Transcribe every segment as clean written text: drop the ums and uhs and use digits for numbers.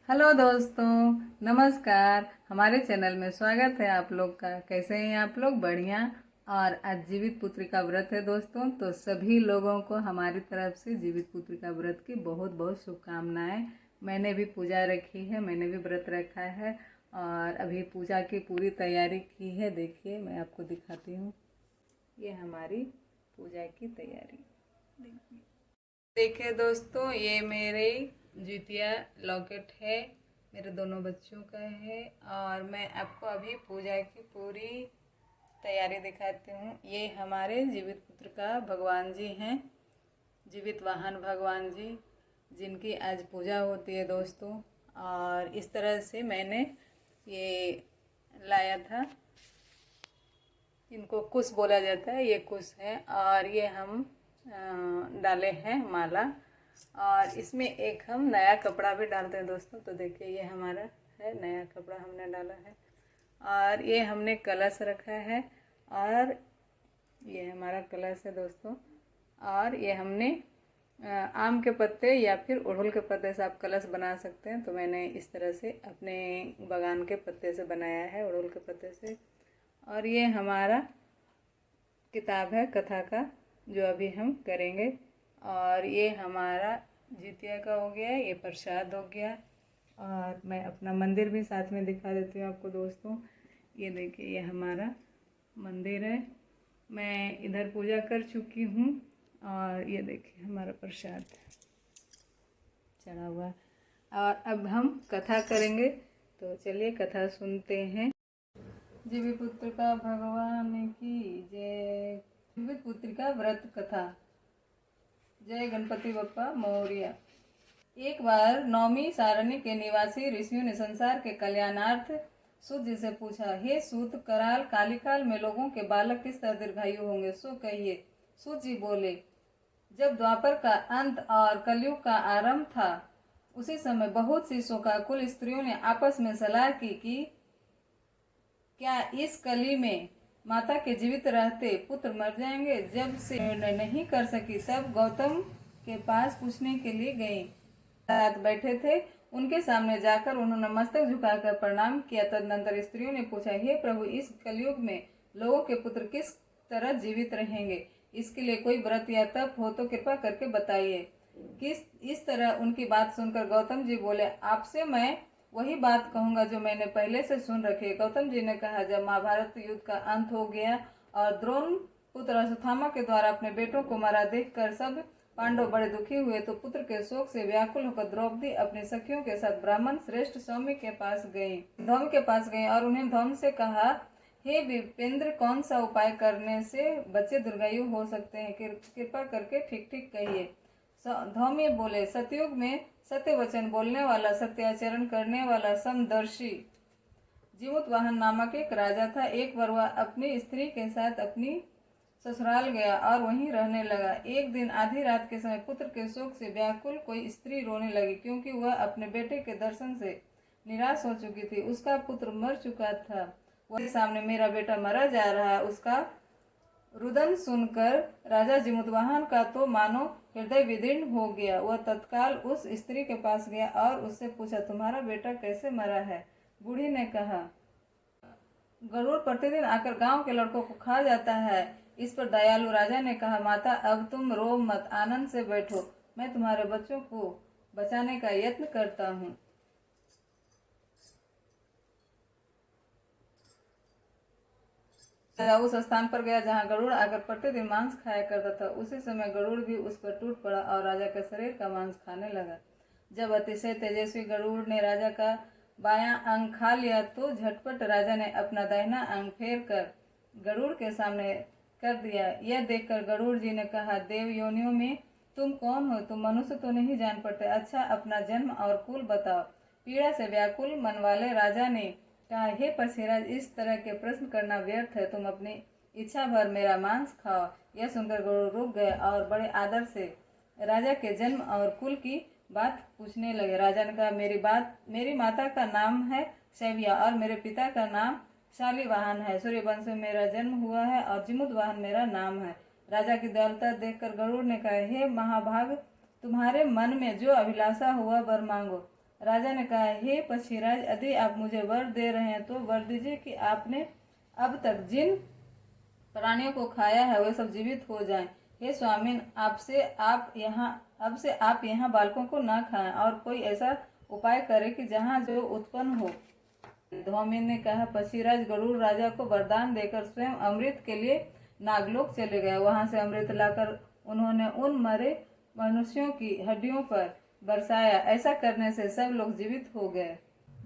Hello दोस्तों, नमस्कार। हमारे चैनल में स्वागत है आप लोग का। कैसे हैं आप लोग? बढ़िया। और आज जीवित पुत्री का व्रत है दोस्तों, तो सभी लोगों को हमारी तरफ से जीवित पुत्री का व्रत की बहुत बहुत शुभकामनाएं। मैंने भी पूजा रखी है, मैंने भी व्रत रखा है और अभी पूजा की पूरी तैयारी की है। देखिए, मैं आपको दिखाती हूँ। ये हमारी पूजा की तैयारी देखिए दोस्तों, ये मेरे जितिया लॉकेट है, मेरे दोनों बच्चों का है। और मैं आपको अभी पूजा की पूरी तैयारी दिखाती हूँ। ये हमारे जीवित पुत्र का भगवान जी हैं, जीवित वाहन भगवान जी, जिनकी आज पूजा होती है दोस्तों। और इस तरह से मैंने ये लाया था। इनको कुश बोला जाता है, ये कुश है। और ये हम डाले हैं माला, और इसमें एक हम नया कपड़ा भी डालते हैं दोस्तों। तो देखिए, ये हमारा है, नया कपड़ा हमने डाला है। और ये हमने कलश रखा है, और ये हमारा कलश है दोस्तों। और ये हमने आम के पत्ते या फिर अड़हुल के पत्ते से आप कलश बना सकते हैं। तो मैंने इस तरह से अपने बगान के पत्ते से बनाया है, अड़हुल के पत्ते से। और ये हमारा किताब है कथा का, जो अभी हम करेंगे। और ये हमारा जितिया का हो गया, ये प्रसाद हो गया। और मैं अपना मंदिर भी साथ में दिखा देती हूँ आपको दोस्तों। ये देखिए, ये हमारा मंदिर है। मैं इधर पूजा कर चुकी हूँ। और ये देखिए, हमारा प्रसाद चढ़ा हुआ है। और अब हम कथा करेंगे, तो चलिए कथा सुनते हैं। जीवित पुत्र का भगवान की जय। जीवित पुत्र का व्रत कथा। जय गणपति बप्पा मौर्य। एक बार नौमी सारणी के निवासी ऋषियों ने संसार के कल्याणार्थ सूत जी से पूछा, हे सूत, कराल कालिकाल में लोगों के बालक किस तरह दीर्घायु होंगे, सो कहिए। सूत जी बोले, जब द्वापर का अंत और कलयुग का आरंभ था, उसी समय बहुत सी शोकाकुल स्त्रियों ने आपस में सलाह की कि क्या इस कली में माता के जीवित रहते पुत्र मर जाएंगे। जब से निर्णय नहीं कर सकी, तब गौतम के पास पूछने के लिए गई। रात बैठे थे, उनके सामने जाकर उन्होंने मस्तक झुकाकर प्रणाम किया। तदनंतर स्त्रियों ने पूछा, हे प्रभु, इस कलयुग में लोगों के पुत्र किस तरह जीवित रहेंगे, इसके लिए कोई व्रत या तप हो तो कृपा करके बताइए। किस इस तरह उनकी बात सुनकर गौतम जी बोले, आपसे मैं वही बात कहूंगा जो मैंने पहले से सुन रखी है। गौतम जी ने कहा, जब महाभारत युद्ध का अंत हो गया और द्रोण पुत्र अश्वत्थामा के द्वारा अपने बेटों को मारा देखकर सब पांडव बड़े दुखी हुए, तो पुत्र के शोक से व्याकुल होकर द्रौपदी अपनी सखियों के साथ ब्राह्मण श्रेष्ठ धौम्य के पास गई और उन्हें धौम्य से कहा, हे विपेंद्र, कौन सा उपाय करने से बच्चे दीर्घायु हो सकते हैं, कृपा करके ठीक ठीक कहिए। धौम्य बोले, सतयुग में सत्य वचन बोलने वाला, सत्याचरण करने वाला समदर्शी जीमूत वाहन नामक एक राजा था। एक बार वह अपनी स्त्री के साथ अपनी ससुराल गया और वहीं रहने लगा। एक दिन आधी रात के समय पुत्र के शोक से व्याकुल कोई स्त्री रोने लगी, क्योंकि वह अपने बेटे के दर्शन से निराश हो चुकी थी। उसका पुत्र मर चुका था। वह सामने, मेरा बेटा मरा जा रहा है। उसका रुदन सुनकर राजा जिमुतवाहन का तो मानो हृदय विदीर्ण हो गया। वह तत्काल उस स्त्री के पास गया और उससे पूछा, तुम्हारा बेटा कैसे मरा है। बूढ़ी ने कहा, गरुड़ प्रतिदिन आकर गांव के लड़कों को खा जाता है। इस पर दयालु राजा ने कहा, माता, अब तुम रो मत, आनंद से बैठो, मैं तुम्हारे बच्चों को बचाने का यत्न करता हूँ। उस स्थान पर गया जहाँ गरुड़ आकर प्रतिदिन मांस खाया करता था। उसी समय गरुड़ भी उस पर टूट पड़ा और राजा के शरीर का मांस खाने लगा। जब अतिशय तेजस्वी गरुड़ ने राजा का बायां अंग खा लिया, तो झटपट राजा ने अपना दाहिना अंग फेर कर गरुड़ के सामने कर दिया। यह देखकर गरुड़ जी ने कहा, देव योनियों में तुम कौन हो? तुम मनुष्य तो नहीं जान पड़ते। अच्छा, अपना जन्म और कुल बताओ। पीड़ा से व्याकुल मन वाले राजा ने कहा, हे पक्षीराज, इस तरह के प्रश्न करना व्यर्थ है, तुम अपनी इच्छा भर मेरा मांस खाओ। यह सुनकर गरुड़ रुक गए और बड़े आदर से राजा के जन्म और कुल की बात पूछने लगे। राजा ने कहा, मेरी माता का नाम है शैव्या और मेरे पिता का नाम शालिवाहन है। सूर्यवंश में मेरा जन्म हुआ है और जिमुतवाहन मेरा नाम है। राजा की दयालुता देखकर गरुड़ ने कहा, हे महाभाग, तुम्हारे मन में जो अभिलाषा हुआ वर मांगो। राजा ने कहा, हे पक्षीराज, यदि आप मुझे वर दे रहे हैं तो वर दीजिए कि आपने अब तक जिन प्राणियों को खाया है वे सब जीवित हो जाएं। हे स्वामीन, अब से आप यहाँ बालकों को न खाएं और कोई ऐसा उपाय करें कि जहाँ जो उत्पन्न हो। धौमिन ने कहा, पक्षीराज गरुड़ राजा को वरदान देकर स्वयं अमृत के लिए नागलोक चले गए। वहां से अमृत लाकर उन्होंने उन मरे मनुष्यों की हड्डियों पर बरसाया। ऐसा करने से सब लोग जीवित हो गए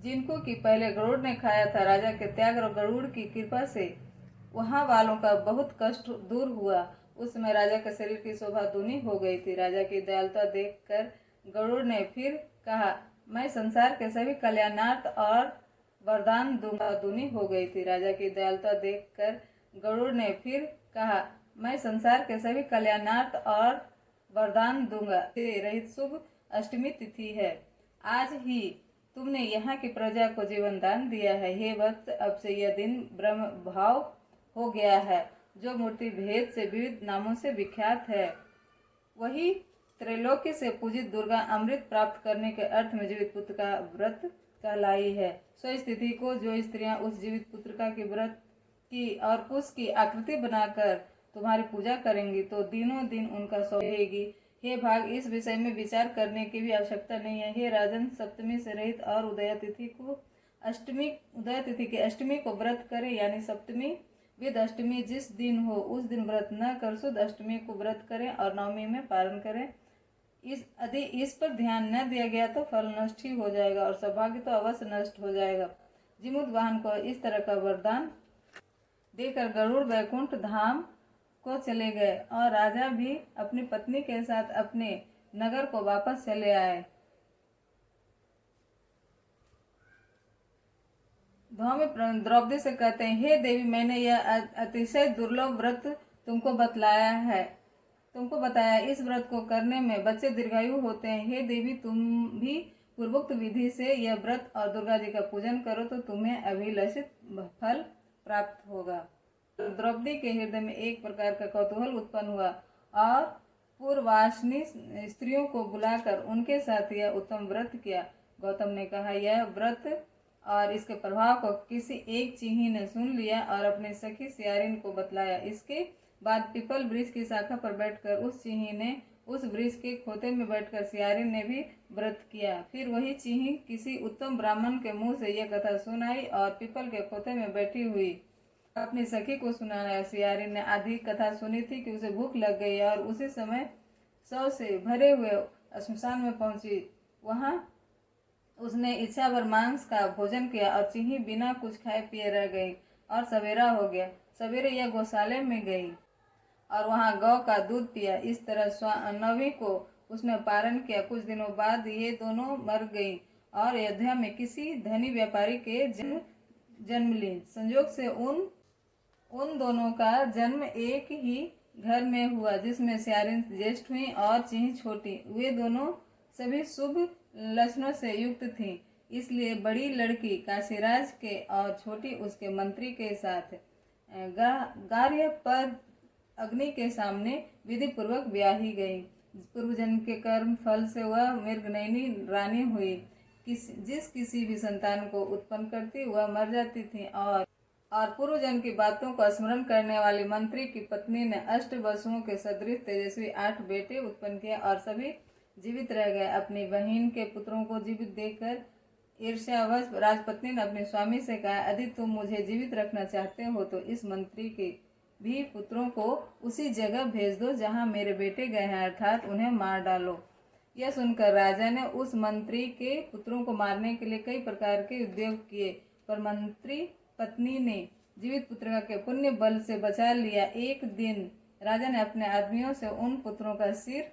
जिनको कि पहले गरुड़ ने खाया था। राजा के त्याग और गरुड़ की कृपा से वहां वालों का बहुत कष्ट दूर हुआ। उस समय राजा के शरीर की शोभा दूनी हो गई थी। राजा की दयालुता देखकर गरुड़ ने फिर कहा, मैं संसार के सभी कल्याणार्थ और वरदान दूंगा। दूनी हो गई थी। राजा की दयालुता देखकर गरुड़ ने फिर कहा, मैं संसार के सभी कल्याणार्थ और वरदान दूंगा। रहित शुभ अष्टमी तिथि है। आज ही तुमने यहाँ की प्रजा को जीवन दान दिया है। हे वत्स, अब से यह दिन ब्रह्म भाव हो गया है, जो मूर्ति भेद से विविध नामों से विख्यात है। वही त्रैलोक्य से पूजित दुर्गा अमृत प्राप्त करने के अर्थ में जीवित पुत्र का व्रत कहलाई है। सो इस तिथि को जो स्त्रियां उस जीवित पुत्र के व्रत की और उसकी आकृति बनाकर तुम्हारी पूजा करेंगी तो दिनों दिन उनका सौभाग्य। हे भाग, इस विषय में विचार करने की भी आवश्यकता नहीं है। हे राजन, सप्तमी से रहित और उदय तिथि की अष्टमी को व्रत करे, यानी सप्तमी विद अष्टमी जिस दिन हो उस दिन व्रत न कर शुद्ध अष्टमी को व्रत करें और नवमी में पारण करें। यदि इस पर ध्यान न दिया गया तो फल नष्ट ही हो जाएगा और सौभाग्य तो अवश्य नष्ट हो जाएगा। जिमुद वाहन को इस तरह का वरदान देकर गरुड़ वैकुंठ धाम को चले गए और राजा भी अपनी पत्नी के साथ अपने नगर को वापस चले आए। धौम्य द्रौपदी से कहते हैं, हे देवी, मैंने यह अतिशय दुर्लभ व्रत तुमको बताया। इस व्रत को करने में बच्चे दीर्घायु होते हैं। हे देवी, तुम भी पूर्वोक्त विधि से यह व्रत और दुर्गा जी का पूजन करो तो तुम्हें अभिलषित फल प्राप्त होगा। द्रौपदी के हृदय में एक प्रकार का कौतूहल उत्पन्न हुआ और पूर्वासिनी स्त्रियों को बुलाकर उनके साथ यह उत्तम व्रत किया। गौतम ने कहा, यह व्रत और इसके प्रभाव को किसी एक चींही ने सुन लिया और अपने सखी सियारिन को बतलाया। इसके बाद पीपल वृक्ष की शाखा पर बैठकर उस चींही ने उस वृक्ष के खोते में बैठकर सियारिन ने भी व्रत किया। फिर वही चींही किसी उत्तम ब्राह्मण के मुंह से यह कथा सुनाई और पीपल के खोते में बैठी हुई अपनी सखी को सुनाया। सियारिन ने आधी कथा सुनी थी कि उसे भूख लग गई और उसी समय शव से भरे हुए श्मशान में पहुंची। वहां उसने इच्छा भर मांस का भोजन किया और चींही बिना कुछ खाए पिए रह गई और सवेरा हो गया। सवेरे यह गौशाले में गई और वहां गौ का दूध पिया। इस तरह नवी को उसने पारण किया। कुछ दिनों बाद ये दोनों मर गई और अयोध्या में किसी धनी व्यापारी के जन्म ली। संयोग से उन दोनों का जन्म एक ही घर में हुआ, जिसमें सियारिन ज्येष्ठ हुई और चींही छोटी। वे दोनों सभी शुभ लक्षणों से युक्त थीं, इसलिए बड़ी लड़की काशीराज के और छोटी उसके मंत्री के साथ गार्य पर अग्नि के सामने विधि पूर्वक ब्याही गई। पूर्व जन्म के कर्म फल से वह मृगनयनी रानी हुई। जिस किसी भी संतान को उत्पन्न करती वह मर जाती थी और पूर्व जन्म की बातों का स्मरण करने वाली मंत्री की पत्नी ने 8 वसुओं के सदृश तेजस्वी 8 बेटे उत्पन्न किए और सभी जीवित रह गए। अपनी बहन के पुत्रों को जीवित देखकर ईर्ष्यावश राजपत्नी ने अपने स्वामी से कहा, यदि तुम मुझे जीवित रखना चाहते हो तो इस मंत्री के भी पुत्रों को उसी जगह भेज दो जहां मेरे बेटे गए हैं, अर्थात उन्हें मार डालो। यह सुनकर राजा ने उस मंत्री के पुत्रों को मारने के लिए कई प्रकार के उद्योग किए, पर मंत्री पत्नी ने जीवित पुत्र के पुण्य बल से बचा लिया। एक दिन राजा ने अपने आदमियों से उन पुत्रों का सिर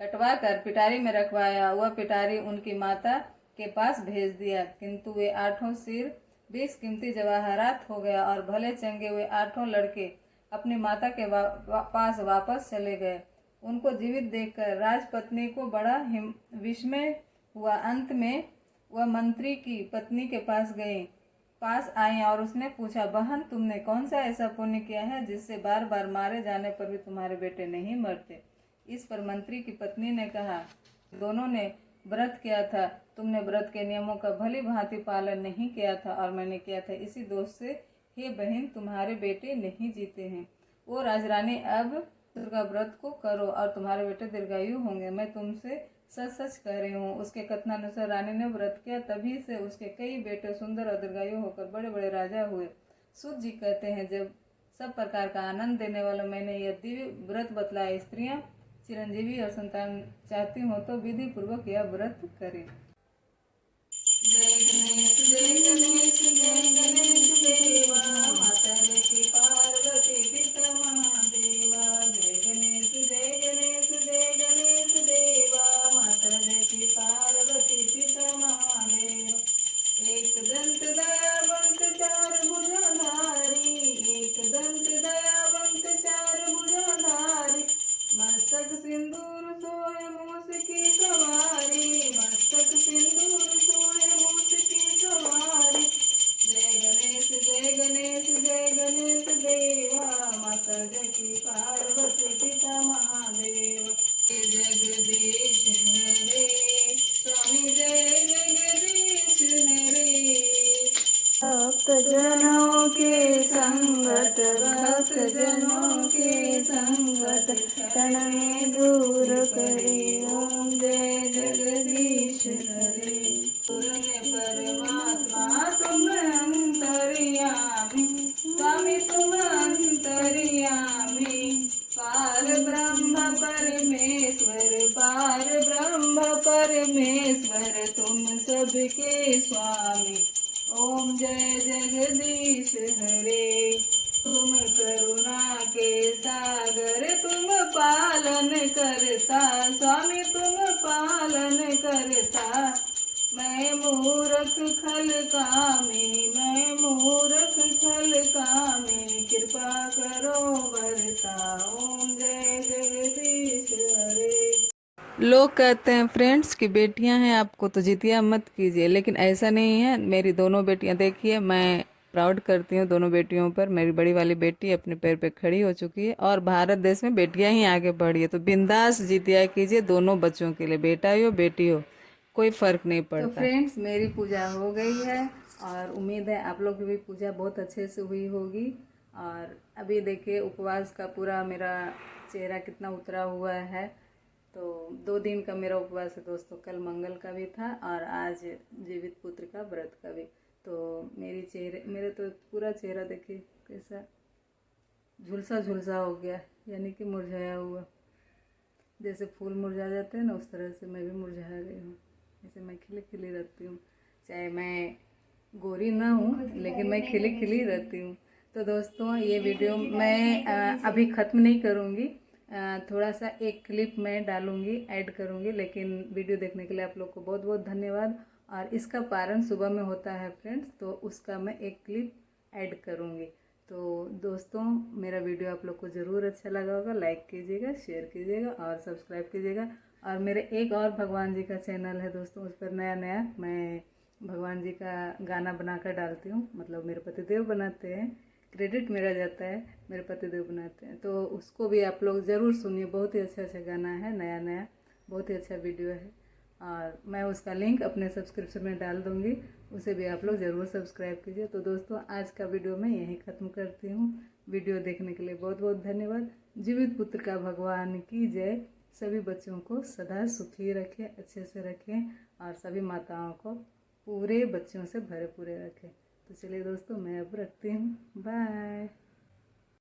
कटवा कर पिटारी में रखवाया। वह पिटारी उनकी माता के पास भेज दिया, किंतु वे 8 सिर 20 कीमती जवाहरात हो गया और भले चंगे हुए 8 लड़के अपनी माता के पास वापस चले गए। उनको जीवित देखकर राजपत्नी को बड़ा विस्मय हुआ। अंत में वह मंत्री की पत्नी के पास आई और उसने पूछा, बहन, तुमने कौन सा ऐसा पुण्य किया है जिससे बार बार मारे जाने पर भी तुम्हारे बेटे नहीं मरते? इस पर मंत्री की पत्नी ने कहा, दोनों ने व्रत किया था, तुमने व्रत के नियमों का भली भांति पालन नहीं किया था और मैंने किया था। इसी दोष से हे बहन तुम्हारे बेटे नहीं जीते हैं। ओ राजरानी, अब दुर्गा व्रत को करो और तुम्हारे बेटे दीर्घायु होंगे। मैं तुमसे सच सच कह रही हूँ। उसके कथनानुसार रानी ने व्रत किया, तभी से उसके कई बेटे सुंदर और दीर्घायु होकर बड़े बड़े राजा हुए। सूत जी कहते हैं, जब सब प्रकार का आनंद देने वाला मैंने यह दिव्य व्रत बतलाया, स्त्रियां चिरंजीवी और संतान चाहती हो तो विधि पूर्वक यह व्रत करें। जय गणेश जय गणेश जय गणेश देवा, माता लक्ष्मी पार्वती पिता महादेवा। जय गणेश जय गणेश जय गणेश देवा, माता लक्ष्मी पार्वती पिता महादेव। एक दंत दयावंत चार भुजाधारी, एक दंत दयावंत चार भुजाधारी, मस्तक सिंदूर सोए मूस की सवारी, मस्तक सिंदूर सोए मूस की सवारी। जय गणेश जय गणेश जय गणेश देवा, माता जकी पार्वती पिता महादेव। जगदीश हरे स्वामी जय जगदीश हरे। भक्त जनों के संगत, भक्त जनों के संगत, क्षण में दूर करे। ओम जय जगदीश हरे। परमात्मा तुम अंतर्यामी, स्वामी तुम अंतर्यामी। पार ब्रह्म परमेश्वर, पार ब्रह्म परमेश्वर, तुम सबके स्वामी। ओम जय जगदीश हरे। तुम करुणा के सागर, तुम पालन करता स्वामी, तुम पालन करता। मैं मूर्ख खल कामी, मैं मूर्ख खल कामी, कृपा करो बरता। ओम जय जगदीश हरे। लोग कहते हैं फ्रेंड्स कि बेटियां हैं आपको तो जितिया मत कीजिए, लेकिन ऐसा नहीं है। मेरी दोनों बेटियां देखिए, मैं प्राउड करती हूँ दोनों बेटियों पर। मेरी बड़ी वाली बेटी अपने पैर पे खड़ी हो चुकी है और भारत देश में बेटियां ही आगे बढ़ी है, तो बिंदास जितिया कीजिए दोनों बच्चों के लिए, बेटा ही हो बेटी हो, कोई फर्क नहीं पड़ता। तो फ्रेंड्स मेरी पूजा हो गई है और उम्मीद है आप लोग की भी पूजा बहुत अच्छे से हुई होगी। और अभी देखिए उपवास का पूरा मेरा चेहरा कितना उतरा हुआ है। तो 2 दिन का मेरा उपवास है दोस्तों, कल मंगल का भी था और आज जीवित पुत्र का व्रत का भी। तो मेरे तो पूरा चेहरा देखिए कैसा झुलसा झुलसा हो गया, यानी कि मुरझाया हुआ। जैसे फूल मुरझा जाते हैं ना, उस तरह से मैं भी मुरझा गई हूँ। ऐसे मैं खिली खिली रहती हूँ, चाहे मैं गोरी ना हूँ लेकिन मैं खिली खिली रहती हूँ। तो दोस्तों ये वीडियो मैं अभी ख़त्म नहीं करूँगी, थोड़ा सा एक क्लिप मैं डालूँगी, ऐड करूँगी। लेकिन वीडियो देखने के लिए आप लोग को बहुत बहुत धन्यवाद। और इसका पारण सुबह में होता है फ्रेंड्स, तो उसका मैं एक क्लिप ऐड करूँगी। तो दोस्तों मेरा वीडियो आप लोग को ज़रूर अच्छा लगा होगा, लाइक कीजिएगा, शेयर कीजिएगा और सब्सक्राइब कीजिएगा। और मेरे एक और भगवान जी का चैनल है दोस्तों, उस पर नया नया मैं भगवान जी का गाना बनाकर डालती हूँ, मतलब मेरे पतिदेव बनाते हैं, क्रेडिट मेरा जाता है, मेरे पतिदेव बनाते हैं। तो उसको भी आप लोग ज़रूर सुनिए, बहुत ही अच्छा गाना है, नया नया बहुत ही अच्छा वीडियो है। और मैं उसका लिंक अपने सब्सक्रिप्शन में डाल दूँगी, उसे भी आप लोग ज़रूर सब्सक्राइब कीजिए। तो दोस्तों आज का वीडियो मैं यहीं ख़त्म करती हूँ। वीडियो देखने के लिए बहुत बहुत धन्यवाद। जीवित पुत्र का भगवान की जय। सभी बच्चों को सदा सुखी रखें, अच्छे से रखें और सभी माताओं को पूरे बच्चों से भरे पूरे रखें। तो चलिए दोस्तों मैं अब रखती हूँ, बाय।